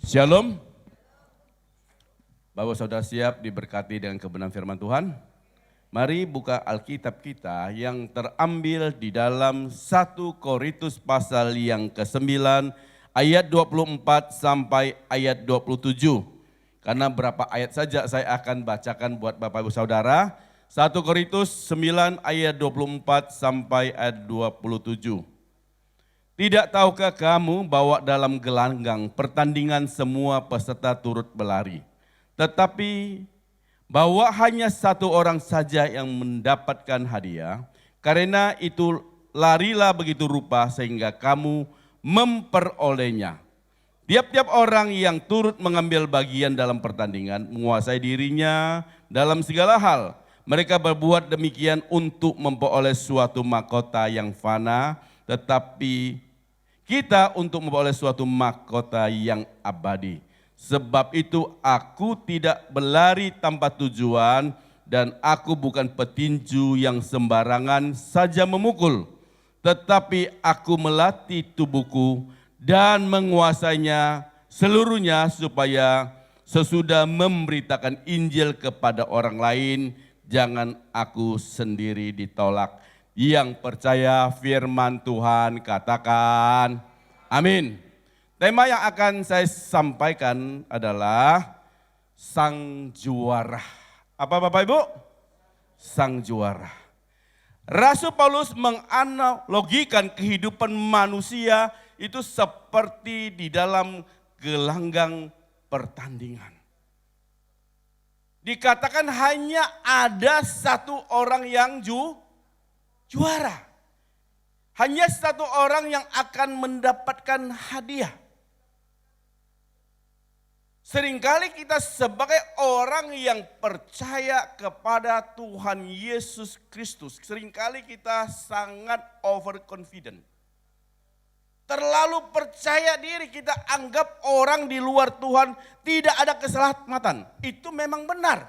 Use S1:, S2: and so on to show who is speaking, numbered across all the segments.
S1: Shalom. Bapak saudara siap diberkati dengan kebenaran firman Tuhan? Mari buka Alkitab kita yang terambil di dalam 1 Korintus pasal yang ke-9 ayat 24 sampai ayat 27. Karena berapa ayat saja saya akan bacakan buat Bapak Ibu Saudara. 1 Korintus 9 ayat 24 sampai ayat 27. Tidak tahukah kamu bahwa dalam gelanggang pertandingan semua peserta turut berlari? Tetapi bahwa hanya satu orang saja yang mendapatkan hadiah, karena itu larilah begitu rupa sehingga kamu memperolehnya. Tiap-tiap orang yang turut mengambil bagian dalam pertandingan menguasai dirinya dalam segala hal. Mereka berbuat demikian untuk memperoleh suatu mahkota yang fana, tetapi kita untuk memperoleh suatu mahkota yang abadi. Sebab itu aku tidak berlari tanpa tujuan dan aku bukan petinju yang sembarangan saja memukul. Tetapi aku melatih tubuhku dan menguasainya seluruhnya supaya sesudah memberitakan Injil kepada orang lain, jangan aku sendiri ditolak. Yang percaya firman Tuhan katakan amin. Tema yang akan saya sampaikan adalah sang juara. Apa Bapak Ibu? Sang juara. Rasul Paulus menganalogikan kehidupan manusia itu seperti di dalam gelanggang pertandingan. Dikatakan hanya ada satu orang yang juara. Hanya satu orang yang akan mendapatkan hadiah. Seringkali kita sebagai orang yang percaya kepada Tuhan Yesus Kristus, seringkali kita sangat overconfident. Terlalu percaya diri, kita anggap orang di luar Tuhan tidak ada keselamatan. Itu memang benar.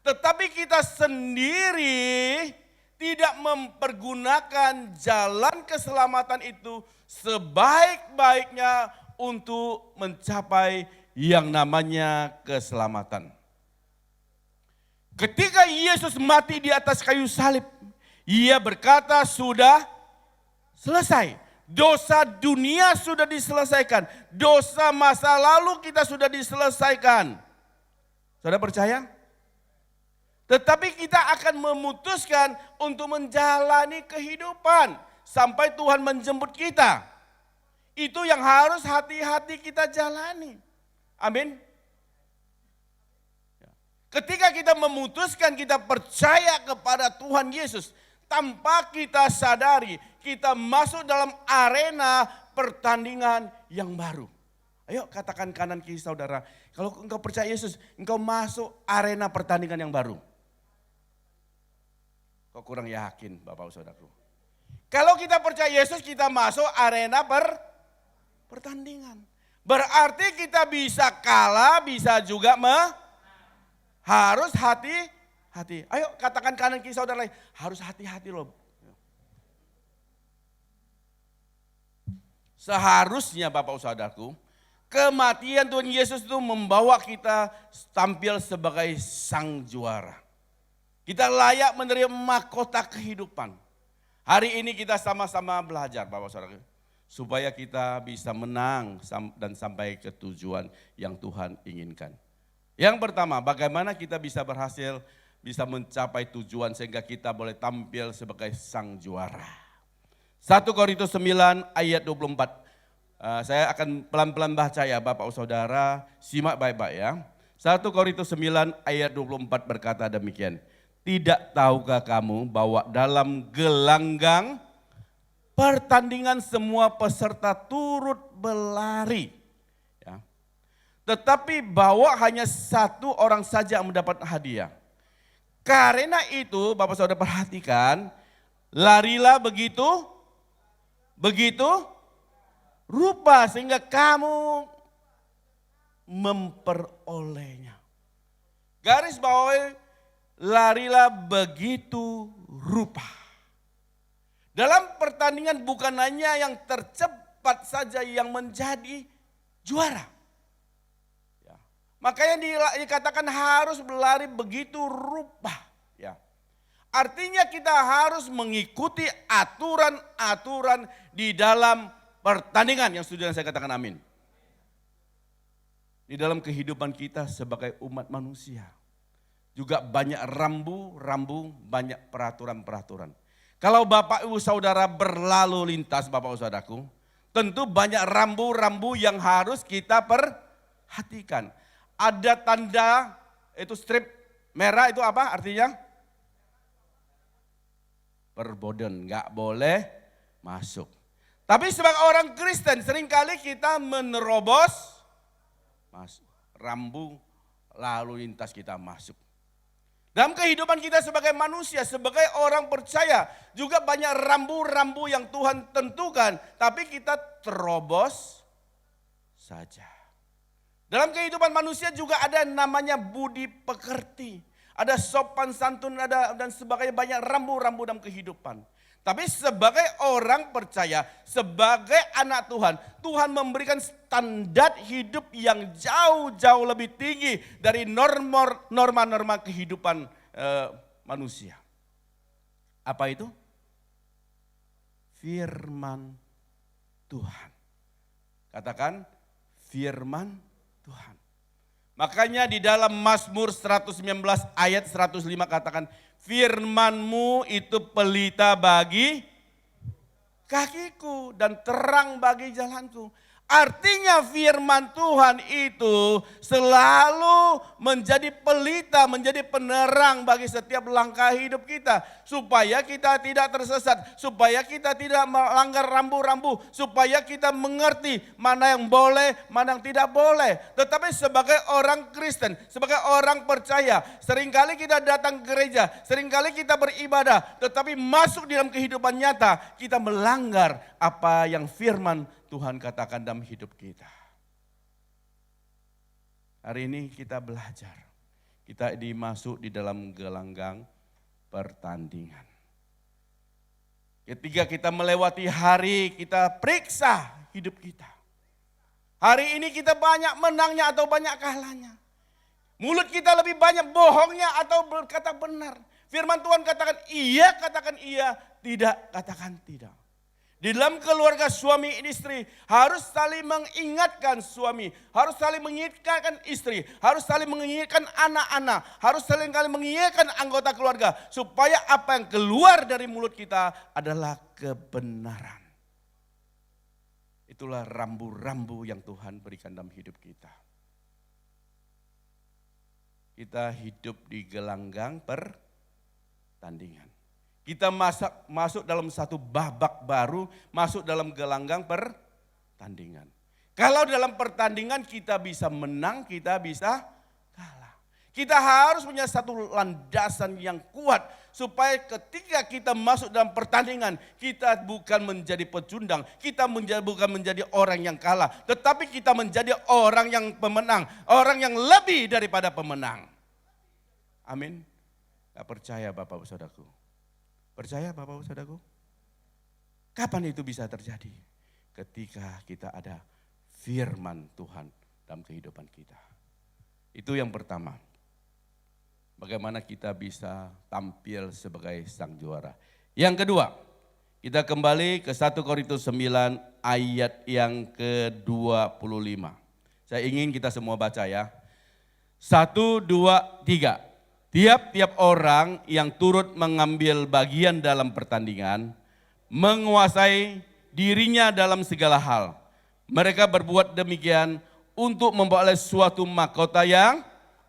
S1: Tetapi kita sendiri tidak mempergunakan jalan keselamatan itu sebaik-baiknya untuk mencapai yang namanya keselamatan. Ketika Yesus mati di atas kayu salib, Ia berkata sudah selesai. Dosa dunia sudah diselesaikan. Dosa masa lalu kita sudah diselesaikan. Saudara percaya? Tetapi kita akan memutuskan untuk menjalani kehidupan sampai Tuhan menjemput kita. Itu yang harus hati-hati kita jalani. Amin. Ketika kita memutuskan kita percaya kepada Tuhan Yesus, tanpa kita sadari kita masuk dalam arena pertandingan yang baru. Ayo katakan kanan kiri saudara, kalau engkau percaya Yesus, engkau masuk arena pertandingan yang baru. Kok kurang yakin Bapak Saudaraku? Kalau kita percaya Yesus, kita masuk arena pertandingan. Berarti kita bisa kalah, bisa juga harus hati-hati. Ayo katakan kanan kiri saudara lain, harus hati-hati loh. Seharusnya Bapak Saudaraku, kematian Tuhan Yesus itu membawa kita tampil sebagai sang juara. Kita layak menerima mahkota kehidupan. Hari ini kita sama-sama belajar Bapak Saudara, supaya kita bisa menang dan sampai ke tujuan yang Tuhan inginkan. Yang pertama, bagaimana kita bisa berhasil, bisa mencapai tujuan sehingga kita boleh tampil sebagai sang juara. 1 Korintus 9 ayat 24. Saya akan pelan-pelan baca ya Bapak Saudara, simak baik-baik ya. 1 Korintus 9 ayat 24 berkata demikian. Tidak tahukah kamu bahwa dalam gelanggang pertandingan semua peserta turut berlari. Ya. Tetapi bahwa hanya satu orang saja yang mendapat hadiah. Karena itu Bapak Saudara perhatikan, larilah begitu rupa sehingga kamu memperolehnya. Garis bawahi, larilah begitu rupa. Dalam pertandingan bukan hanya yang tercepat saja yang menjadi juara. Makanya dikatakan harus berlari begitu rupa. Ya. Artinya kita harus mengikuti aturan-aturan di dalam pertandingan yang sudah saya katakan amin. Di dalam kehidupan kita sebagai umat manusia. Juga banyak rambu-rambu, banyak peraturan-peraturan. Kalau Bapak Ibu Saudara berlalu lintas Bapak Ibu Saudaraku, tentu banyak rambu-rambu yang harus kita perhatikan. Ada tanda itu strip merah itu apa artinya? Perboden, nggak boleh masuk. Tapi sebagai orang Kristen seringkali kita menerobos masuk. Rambu lalu lintas kita masuk. Dalam kehidupan kita sebagai manusia, sebagai orang percaya, juga banyak rambu-rambu yang Tuhan tentukan, tapi kita terobos saja. Dalam kehidupan manusia juga ada namanya budi pekerti, ada sopan santun, ada dan sebagainya, banyak rambu-rambu dalam kehidupan. Tapi sebagai orang percaya, sebagai anak Tuhan, Tuhan memberikan standar hidup yang jauh-jauh lebih tinggi dari norma-norma kehidupan manusia. Apa itu? Firman Tuhan. Katakan firman Tuhan. Makanya di dalam Mazmur 119 ayat 105 katakan, firman-Mu itu pelita bagi kakiku dan terang bagi jalanku. Artinya firman Tuhan itu selalu menjadi pelita, menjadi penerang bagi setiap langkah hidup kita. Supaya kita tidak tersesat, supaya kita tidak melanggar rambu-rambu, supaya kita mengerti mana yang boleh, mana yang tidak boleh. Tetapi sebagai orang Kristen, sebagai orang percaya, seringkali kita datang ke gereja, seringkali kita beribadah, tetapi masuk di dalam kehidupan nyata, kita melanggar apa yang firman Tuhan katakan dalam hidup kita. Hari ini kita belajar. Kita dimasuk di dalam gelanggang pertandingan. Ketika kita melewati hari, kita periksa hidup kita. Hari ini kita banyak menangnya atau banyak kalahnya. Mulut kita lebih banyak bohongnya atau berkata benar. Firman Tuhan katakan iya, tidak, katakan tidak. Di dalam keluarga suami istri harus saling mengingatkan suami, harus saling mengingatkan istri, harus saling mengingatkan anak-anak, harus saling mengingatkan anggota keluarga supaya apa yang keluar dari mulut kita adalah kebenaran. Itulah rambu-rambu yang Tuhan berikan dalam hidup kita. Kita hidup di gelanggang pertandingan. Kita masuk dalam satu babak baru, masuk dalam gelanggang pertandingan. Kalau dalam pertandingan kita bisa menang, kita bisa kalah. Kita harus punya satu landasan yang kuat supaya ketika kita masuk dalam pertandingan, kita bukan menjadi pecundang, kita bukan menjadi orang yang kalah, tetapi kita menjadi orang yang pemenang, orang yang lebih daripada pemenang. Amin. Gak percaya Bapak Saudaraku? Percaya Bapak Saudaraku? Kapan itu bisa terjadi? Ketika kita ada firman Tuhan dalam kehidupan kita. Itu yang pertama. Bagaimana kita bisa tampil sebagai sang juara. Yang kedua, kita kembali ke 1 Korintus 9 ayat yang ke-25. Saya ingin kita semua baca ya. 1, 2, 3. Tiap-tiap orang yang turut mengambil bagian dalam pertandingan, menguasai dirinya dalam segala hal. Mereka berbuat demikian untuk memperoleh suatu mahkota yang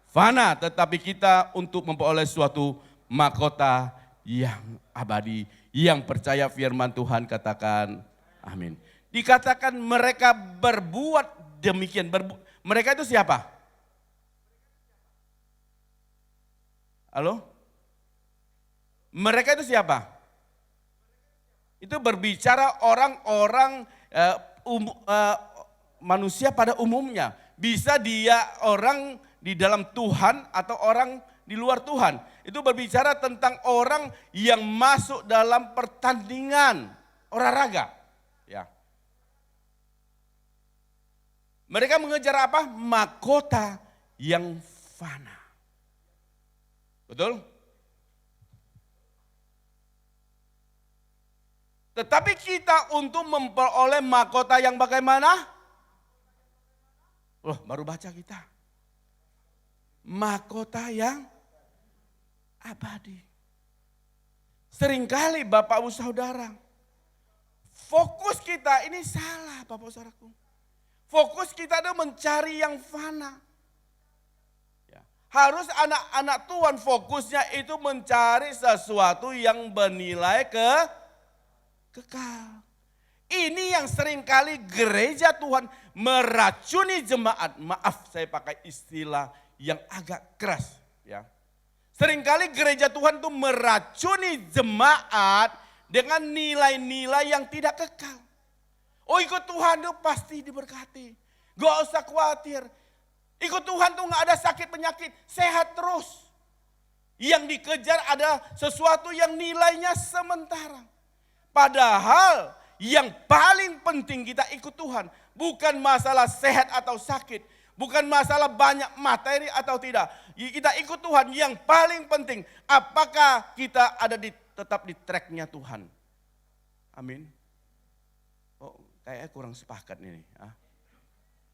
S1: fana, tetapi kita untuk memperoleh suatu mahkota yang abadi. Yang percaya firman Tuhan katakan amin. Dikatakan mereka berbuat demikian. Mereka itu siapa? Halo? Mereka itu siapa? Itu berbicara orang-orang manusia pada umumnya. Bisa dia orang di dalam Tuhan atau orang di luar Tuhan. Itu berbicara tentang orang yang masuk dalam pertandingan olahraga. Ya. Mereka mengejar apa? Mahkota yang fana. Betul? Tetapi kita untuk memperoleh mahkota yang bagaimana? Loh, baru baca kita. Mahkota yang abadi. Seringkali Bapak Ibu Saudara, fokus kita ini salah Bapak Saudaraku. Fokus kita itu mencari yang fana. Ya. Harus anak-anak Tuhan fokusnya itu mencari sesuatu yang bernilai kekal. Ini yang seringkali gereja Tuhan meracuni jemaat. Maaf saya pakai istilah yang agak keras. Ya. Seringkali gereja Tuhan itu meracuni jemaat dengan nilai-nilai yang tidak kekal. Oh ikut Tuhan itu pasti diberkati. Gak usah khawatir. Ikut Tuhan tuh gak ada sakit penyakit, sehat terus. Yang dikejar ada sesuatu yang nilainya sementara. Padahal yang paling penting kita ikut Tuhan bukan masalah sehat atau sakit. Bukan masalah banyak materi atau tidak. Kita ikut Tuhan yang paling penting. Apakah kita ada tetap di tracknya Tuhan. Amin. Oh kayaknya kurang sepakat ini.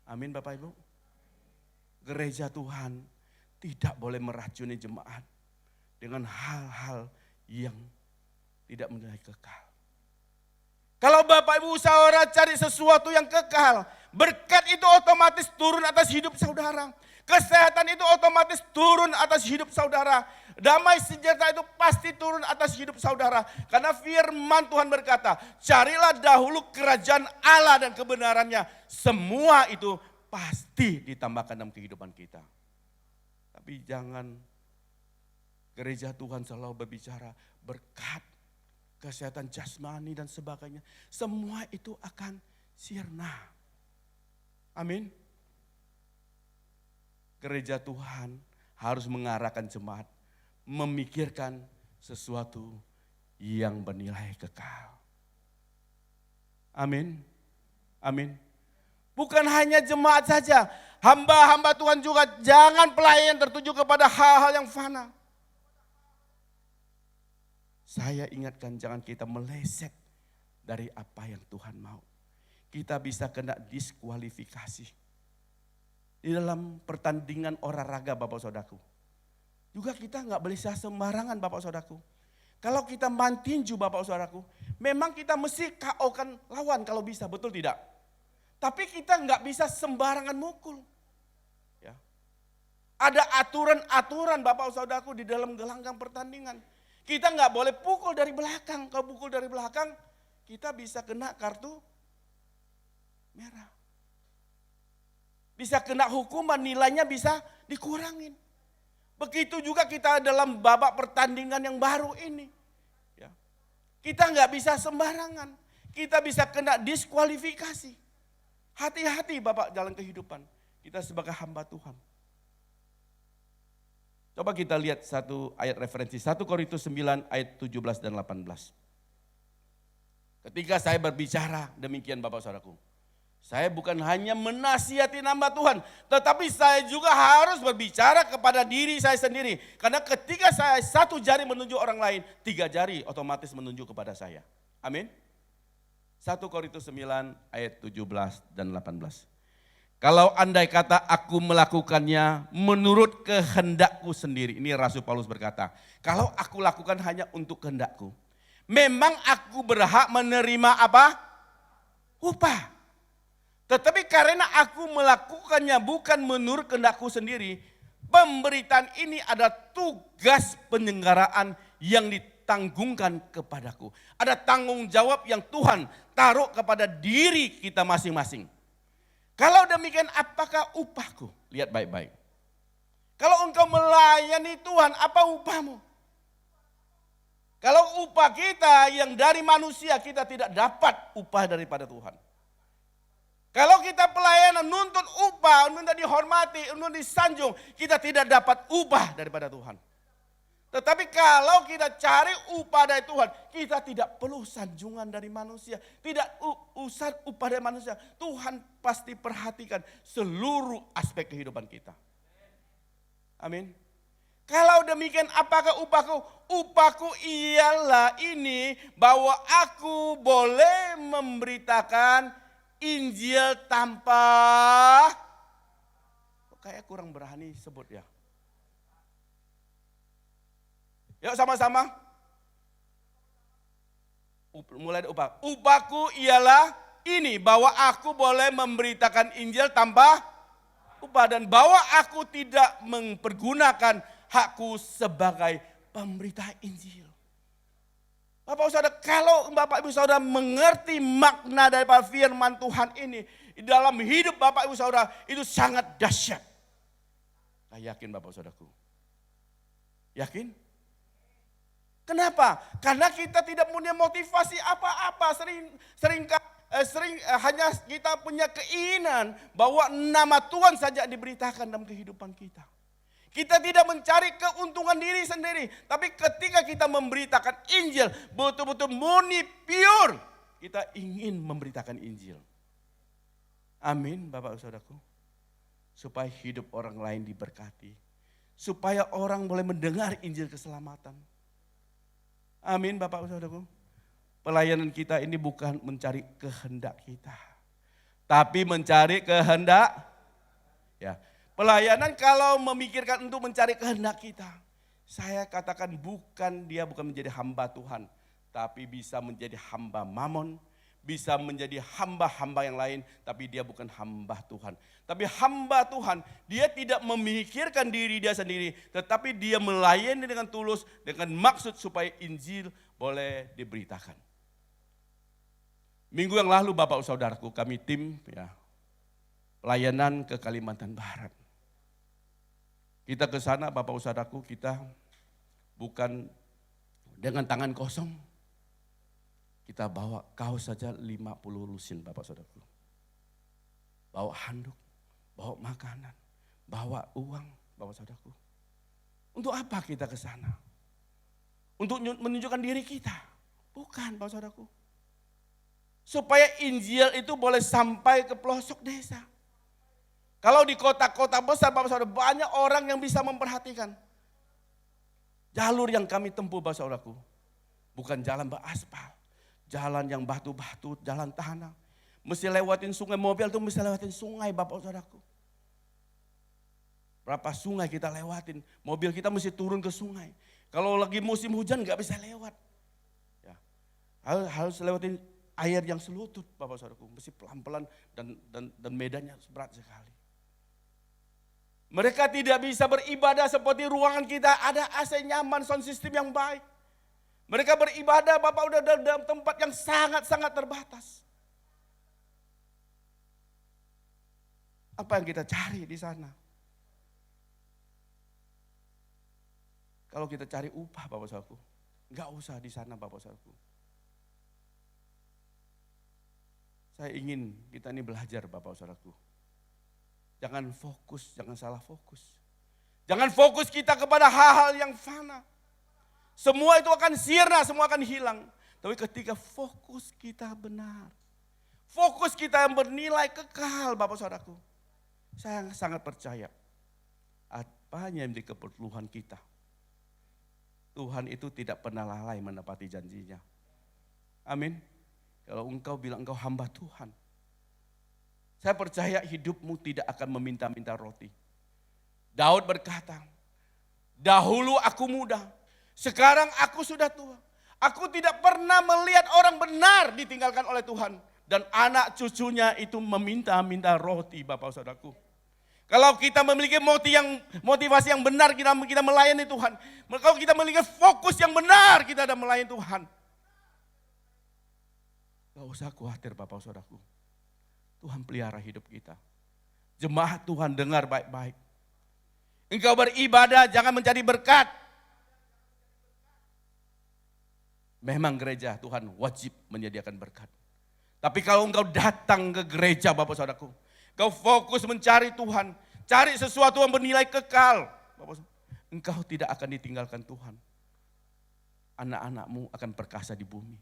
S1: Amin Bapak Ibu. Gereja Tuhan tidak boleh meracuni jemaat dengan hal-hal yang tidak menilai kekal. Kalau Bapak Ibu saudara cari sesuatu yang kekal, berkat itu otomatis turun atas hidup saudara. Kesehatan itu otomatis turun atas hidup saudara. Damai sejahtera itu pasti turun atas hidup saudara. Karena firman Tuhan berkata, carilah dahulu kerajaan Allah dan kebenarannya. Semua itu pasti ditambahkan dalam kehidupan kita. Tapi jangan gereja Tuhan selalu berbicara berkat, kesehatan jasmani dan sebagainya. Semua itu akan sirna. Amin. Gereja Tuhan harus mengarahkan jemaat, memikirkan sesuatu yang bernilai kekal. Amin. Amin. Bukan hanya jemaat saja, hamba-hamba Tuhan juga jangan pelayan tertuju kepada hal-hal yang fana. Saya ingatkan jangan kita meleset dari apa yang Tuhan mau. Kita bisa kena diskualifikasi. Di dalam pertandingan olahraga Bapak Saudaraku. Juga kita nggak boleh sembarangan Bapak Saudaraku. Kalau kita main tinju Bapak Saudaraku, memang kita mesti KO-kan lawan kalau bisa, betul tidak? Tapi kita nggak bisa sembarangan mukul. Ya. Ada aturan-aturan Bapak Saudaraku di dalam gelanggang pertandingan. Kita nggak boleh pukul dari belakang. Kalau pukul dari belakang, kita bisa kena kartu merah. Bisa kena hukuman, nilainya bisa dikurangin. Begitu juga kita dalam babak pertandingan yang baru ini. Ya. Kita nggak bisa sembarangan. Kita bisa kena diskualifikasi. Hati-hati Bapak jalan kehidupan. Kita sebagai hamba Tuhan. Coba kita lihat satu ayat referensi, 1 Korintus 9 ayat 17 dan 18. Ketika saya berbicara demikian Bapak Saudaraku, saya bukan hanya menasihati hamba Tuhan, tetapi saya juga harus berbicara kepada diri saya sendiri. Karena ketika saya satu jari menunjuk orang lain, 3 jari otomatis menunjuk kepada saya. Amin. 1 Korintus 9 ayat 17 dan 18. Kalau andai kata aku melakukannya menurut kehendakku sendiri. Ini Rasul Paulus berkata, kalau aku lakukan hanya untuk kehendakku. Memang aku berhak menerima apa? Upah. Tetapi karena aku melakukannya bukan menurut kehendakku sendiri. Pemberitaan ini ada tugas penyelenggaraan yang ditanggungkan kepadaku. Ada tanggung jawab yang Tuhan taruh kepada diri kita masing-masing. Kalau demikian apakah upahku? Lihat baik-baik. Kalau engkau melayani Tuhan, apa upahmu? Kalau upah kita yang dari manusia, kita tidak dapat upah daripada Tuhan. Kalau kita pelayanan nuntut upah, nuntut dihormati, nuntut disanjung, kita tidak dapat upah daripada Tuhan. Tetapi kalau kita cari upah dari Tuhan, kita tidak perlu sanjungan dari manusia. Tidak usah upah dari manusia. Tuhan pasti perhatikan seluruh aspek kehidupan kita. Amin. Kalau demikian apakah upahku? Upahku ialah ini, bahwa aku boleh memberitakan Injil tanpa, kok kayak kurang berani sebut ya. Yuk sama-sama. Mulai dari upah. Upahku ialah ini, bahwa aku boleh memberitakan Injil tanpa upah, dan bahwa aku tidak mempergunakan hakku sebagai pemberita Injil. Bapak Saudara, kalau Bapak Ibu Saudara mengerti makna daripada firman Tuhan ini di dalam hidup Bapak Ibu Saudara, itu sangat dahsyat. Saya yakin Bapak Saudaraku. Yakin? Kenapa? Karena kita tidak punya motivasi apa-apa. Sering hanya kita punya keinginan bahwa nama Tuhan saja diberitakan dalam kehidupan kita. Kita tidak mencari keuntungan diri sendiri. Tapi ketika kita memberitakan Injil, betul-betul murni, pure, kita ingin memberitakan Injil. Amin Bapak Saudaraku. Supaya hidup orang lain diberkati. Supaya orang boleh mendengar Injil keselamatan. Amin Bapak Saudaraku. Pelayanan kita ini bukan mencari kehendak kita. Tapi mencari kehendak. Ya. Pelayanan kalau memikirkan untuk mencari kehendak kita. Saya katakan bukan menjadi hamba Tuhan. Tapi bisa menjadi hamba mamon. Bisa menjadi hamba-hamba yang lain. Tapi dia bukan hamba Tuhan. Tapi hamba Tuhan, dia tidak memikirkan diri dia sendiri. Tetapi dia melayani dengan tulus. Dengan maksud supaya Injil boleh diberitakan. Minggu yang lalu Bapak Saudaraku, kami tim pelayanan ke Kalimantan Barat. Kita ke sana Bapak Saudaraku, kita bukan dengan tangan kosong. Kita bawa kaos saja 50 lusin Bapak Saudaraku. Bawa handuk, bawa makanan, bawa uang Bapak Saudaraku. Untuk apa kita ke sana? Untuk menunjukkan diri kita? Bukan Bapak Saudaraku. Supaya Injil itu boleh sampai ke pelosok desa. Kalau di kota-kota besar Bapak Saudara, banyak orang yang bisa memperhatikan. Jalur yang kami tempuh Bapak Saudaraku, bukan jalan beraspal. Jalan yang batu-batu, jalan tanah. Mesti lewatin sungai, mobil tuh mesti lewatin sungai Bapak Saudaraku. Berapa sungai kita lewatin, mobil kita mesti turun ke sungai. Kalau lagi musim hujan gak bisa lewat. Ya. Harus lewatin air yang selutut Bapak Saudaraku, mesti pelan-pelan dan medannya berat sekali. Mereka tidak bisa beribadah seperti ruangan kita, ada AC nyaman, sound system yang baik. Mereka beribadah Bapak udah dalam tempat yang sangat-sangat terbatas. Apa yang kita cari di sana? Kalau kita cari upah Bapak Saudaraku, enggak usah di sana Bapak Saudaraku. Saya ingin kita ini belajar Bapak Saudaraku. Jangan fokus, jangan salah fokus. Jangan fokus kita kepada hal-hal yang fana. Semua itu akan sirna, semua akan hilang. Tapi ketika fokus kita benar. Fokus kita yang bernilai kekal Bapak Saudaraku. Saya sangat percaya. Apa yang menjadi keperluan kita. Tuhan itu tidak pernah lalai menepati janjinya. Amin. Kalau engkau bilang engkau hamba Tuhan. Saya percaya hidupmu tidak akan meminta-minta roti. Daud berkata, dahulu aku muda, sekarang aku sudah tua. Aku tidak pernah melihat orang benar ditinggalkan oleh Tuhan. Dan anak cucunya itu meminta-minta roti Bapak Saudaraku. Kalau kita memiliki motivasi yang benar kita melayani Tuhan. Kalau kita memiliki fokus yang benar kita dalam melayani Tuhan. Gak usah khawatir Bapak Saudaraku. Tuhan pelihara hidup kita. Jemaat Tuhan dengar baik-baik. Engkau beribadah jangan mencari berkat. Memang gereja Tuhan wajib menyediakan berkat. Tapi kalau engkau datang ke gereja Bapak Saudaraku. Engkau fokus mencari Tuhan. Cari sesuatu yang bernilai kekal. Engkau tidak akan ditinggalkan Tuhan. Anak-anakmu akan perkasa di bumi.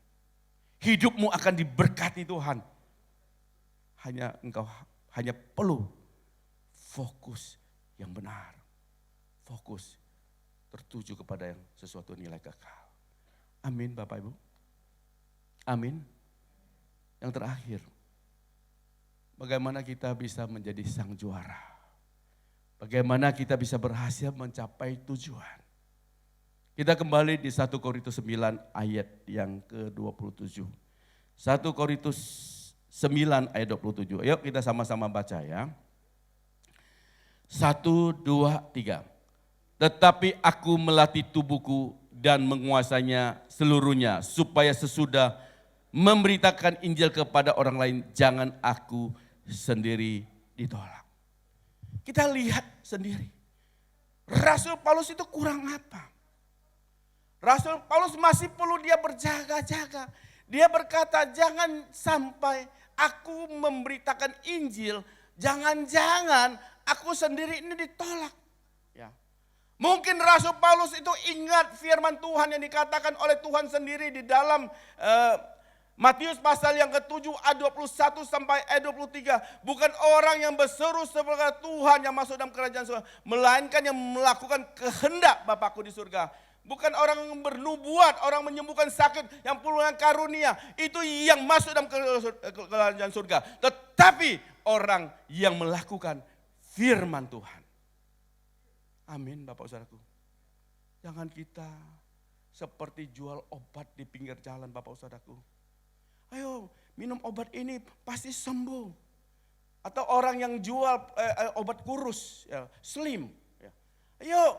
S1: Hidupmu akan diberkati Tuhan. Engkau hanya perlu fokus yang benar. fokus, tertuju kepada yang sesuatu nilai kekal. Amin Bapak Ibu. Amin. Yang terakhir, bagaimana kita bisa menjadi sang juara? Bagaimana kita bisa berhasil mencapai tujuan? Kita kembali di 1 Korintus 9 ayat yang ke-27. 1 Korintus 9 ayat 27. Yuk kita sama-sama baca ya. 1, 2, 3. Tetapi aku melatih tubuhku dan menguasainya seluruhnya, supaya sesudah memberitakan Injil kepada orang lain, jangan aku sendiri ditolak. Kita lihat sendiri, Rasul Paulus itu kurang apa? Rasul Paulus masih perlu dia berjaga-jaga. Dia berkata, jangan sampai aku memberitakan Injil, jangan-jangan aku sendiri ini ditolak. Ya. Mungkin Rasul Paulus itu ingat firman Tuhan yang dikatakan oleh Tuhan sendiri di dalam Matius pasal yang ke-7 ayat 21 sampai ayat 23. Bukan orang yang berseru sebagai Tuhan yang masuk dalam kerajaan surga, melainkan yang melakukan kehendak Bapakku di surga. Bukan orang yang bernubuat, orang menyembuhkan sakit, yang puluhan karunia. Itu yang masuk dalam kerajaan surga. Tetapi orang yang melakukan firman Tuhan. Amin Bapak Saudaraku. Jangan kita seperti jual obat di pinggir jalan Bapak Saudaraku. Ayo minum obat ini pasti sembuh. Atau orang yang jual obat kurus, ya, slim. Ya. Ayo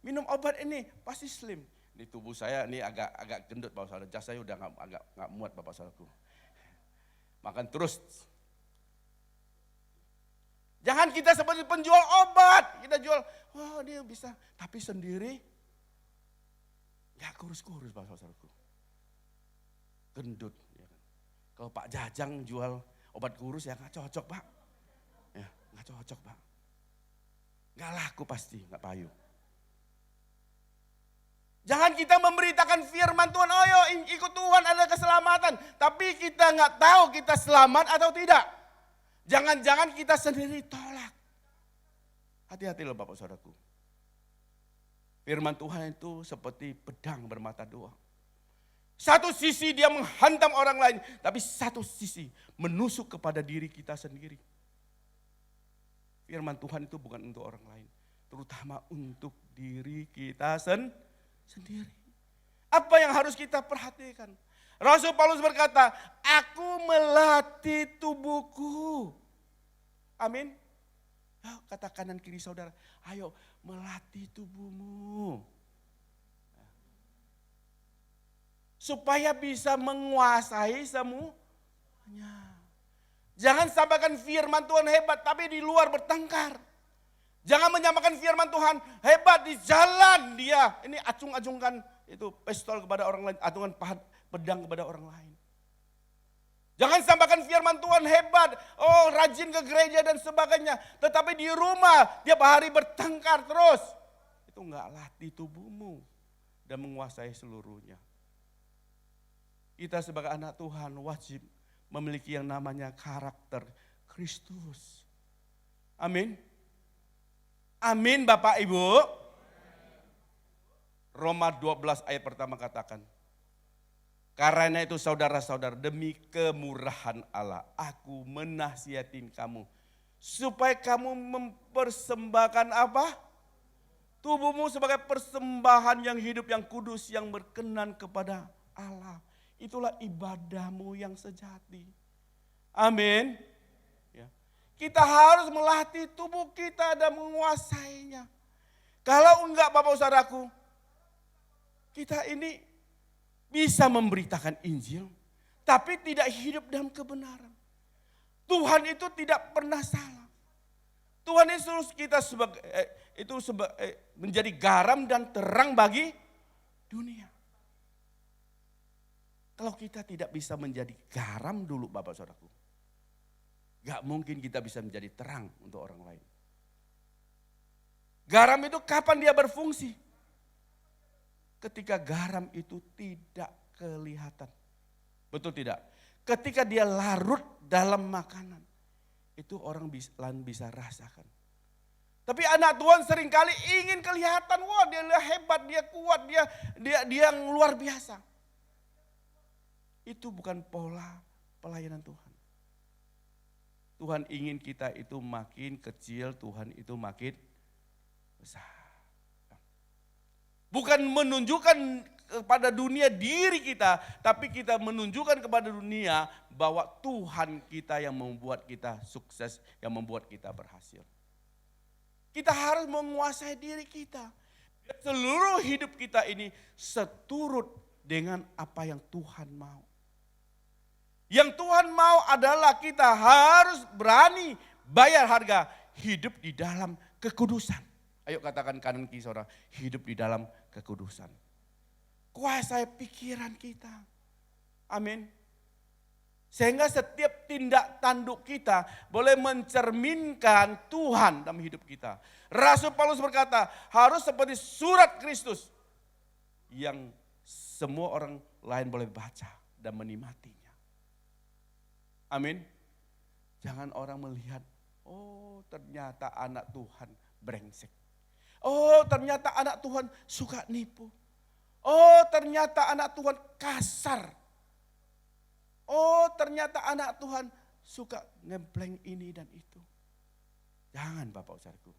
S1: minum obat ini pasti slim. Di tubuh saya ini agak gendut Bapak Saudara. Jas saya udah agak muat Bapak Saudaraku. Makan terus. Jangan kita seperti penjual obat. Kita jual, wah dia bisa. Tapi sendiri gak kurus-kurus Bapak Saudaraku. Gendut. Kalau Pak Jajang jual obat kurus ya gak cocok Pak. Ya gak cocok Pak. Gak laku pasti, gak payu. Jangan kita memberitakan firman Tuhan, oh yo ikut Tuhan ada keselamatan. Tapi kita gak tahu kita selamat atau tidak. Jangan-jangan kita sendiri tolak. Hati-hati loh Bapak Saudaraku. Firman Tuhan itu seperti pedang bermata dua. Satu sisi dia menghantam orang lain, tapi satu sisi menusuk kepada diri kita sendiri. Firman Tuhan itu bukan untuk orang lain, terutama untuk diri kita sendiri. Apa yang harus kita perhatikan? Rasul Paulus berkata, aku melatih tubuhku. Amin. Kata kanan kiri saudara, ayo melatih tubuhmu. Supaya bisa menguasai semuanya. Jangan samakan firman Tuhan hebat tapi di luar bertengkar. Jangan menyamakan firman Tuhan hebat di jalan dia. Ini acung-acungkan itu pistol kepada orang lain, acungan pedang kepada orang lain. Jangan samakan firman Tuhan hebat, oh rajin ke gereja dan sebagainya. Tetapi di rumah tiap hari bertengkar terus. Itu enggak latih tubuhmu dan menguasai seluruhnya. Kita sebagai anak Tuhan wajib memiliki yang namanya karakter Kristus. Amin. Amin Bapak Ibu. Roma 12 ayat pertama katakan. Karena itu saudara-saudara, demi kemurahan Allah aku menasihatin kamu. Supaya kamu mempersembahkan apa? Tubuhmu sebagai persembahan yang hidup, yang kudus, yang berkenan kepada Allah. Itulah ibadahmu yang sejati. Amin. Ya. Kita harus melatih tubuh kita dan menguasainya. Kalau enggak Bapak Saudaraku, kita ini bisa memberitakan Injil, tapi tidak hidup dalam kebenaran. Tuhan itu tidak pernah salah. Tuhan itu kita menjadi garam dan terang bagi dunia. Kalau kita tidak bisa menjadi garam dulu Bapak Saudaraku, gak mungkin kita bisa menjadi terang untuk orang lain. Garam itu kapan dia berfungsi? Ketika garam itu tidak kelihatan. Betul tidak? Ketika dia larut dalam makanan, itu orang bisa rasakan. Tapi anak Tuhan seringkali ingin kelihatan, wah dia hebat, dia kuat, dia yang luar biasa. Itu bukan pola pelayanan Tuhan. Tuhan ingin kita itu makin kecil, Tuhan itu makin besar. Bukan menunjukkan kepada dunia diri kita, tapi kita menunjukkan kepada dunia bahwa Tuhan kita yang membuat kita sukses, yang membuat kita berhasil. Kita harus menguasai diri kita. Seluruh hidup kita ini seturut dengan apa yang Tuhan mau. Yang Tuhan mau adalah kita harus berani bayar harga hidup di dalam kekudusan. Ayo katakan kanan kiri saudara, hidup di dalam kekudusan. Kuasai pikiran kita. Amin. Sehingga setiap tindak tanduk kita boleh mencerminkan Tuhan dalam hidup kita. Rasul Paulus berkata, harus seperti surat Kristus yang semua orang lain boleh baca dan menikmatinya. Amin. Jangan orang melihat, oh ternyata anak Tuhan brengsek. Oh ternyata anak Tuhan suka nipu. Oh ternyata anak Tuhan kasar. Oh ternyata anak Tuhan suka ngebleng ini dan itu. Jangan Bapak Saudaraku.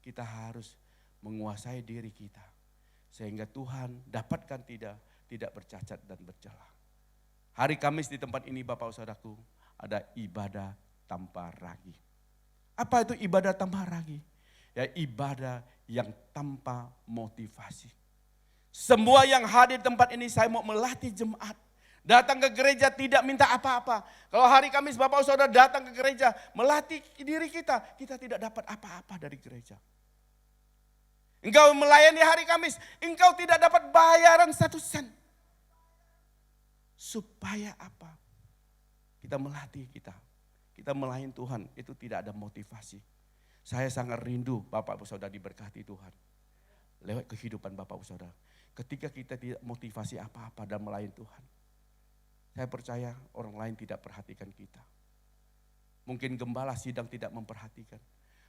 S1: Kita harus menguasai diri kita. Sehingga Tuhan dapatkan tidak bercacat dan bercela. Hari Kamis di tempat ini Bapak Saudaraku ada ibadah tanpa ragi. Apa itu ibadah tanpa ragi? Ya ibadah yang tanpa motivasi. Semua yang hadir di tempat ini saya mau melatih jemaat. Datang ke gereja tidak minta apa-apa. Kalau hari Kamis Bapak Saudara datang ke gereja melatih diri kita. Kita tidak dapat apa-apa dari gereja. Engkau melayani hari Kamis, engkau tidak dapat bayaran 1 sen. Supaya apa? Kita melatih kita. Kita melayani Tuhan itu tidak ada motivasi. Saya sangat rindu Bapak Ibu Saudara diberkati Tuhan. Lewat kehidupan Bapak Ibu Saudara. Ketika kita tidak motivasi apa-apa dan melayani Tuhan. Saya percaya orang lain tidak perhatikan kita. Mungkin gembala sidang tidak memperhatikan.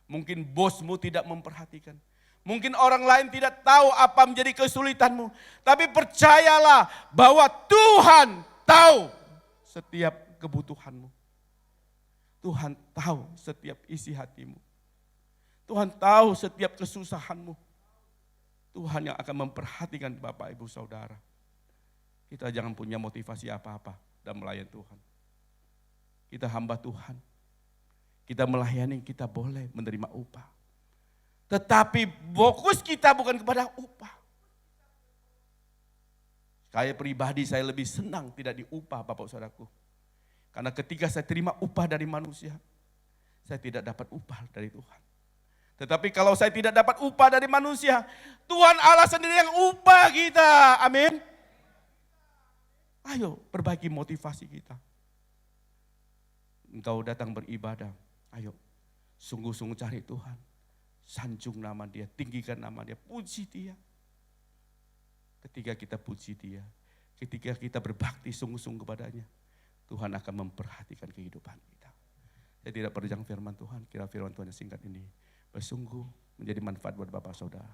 S1: Mungkin bosmu tidak memperhatikan. Mungkin orang lain tidak tahu apa menjadi kesulitanmu. Tapi percayalah bahwa Tuhan tahu setiap kebutuhanmu. Tuhan tahu setiap isi hatimu. Tuhan tahu setiap kesusahanmu. Tuhan yang akan memperhatikan Bapak Ibu Saudara. Kita jangan punya motivasi apa-apa dan melayani Tuhan. Kita hamba Tuhan. Kita melayani, kita boleh menerima upah. Tetapi fokus kita bukan kepada upah. Saya pribadi saya lebih senang tidak diupah Bapak Saudaraku. Karena ketika saya terima upah dari manusia, saya tidak dapat upah dari Tuhan. Tetapi kalau saya tidak dapat upah dari manusia, Tuhan Allah sendiri yang upah kita. Amin. Ayo perbaiki motivasi kita. Engkau datang beribadah, ayo sungguh-sungguh cari Tuhan. Sanjung nama Dia, tinggikan nama Dia, puji Dia. Ketika kita puji Dia, ketika kita berbakti sungguh-sungguh kepadanya, Tuhan akan memperhatikan kehidupan kita. Saya tidak perjang firman Tuhan, kira firman Tuhan yang singkat ini bersungguh menjadi manfaat buat Bapak Saudara.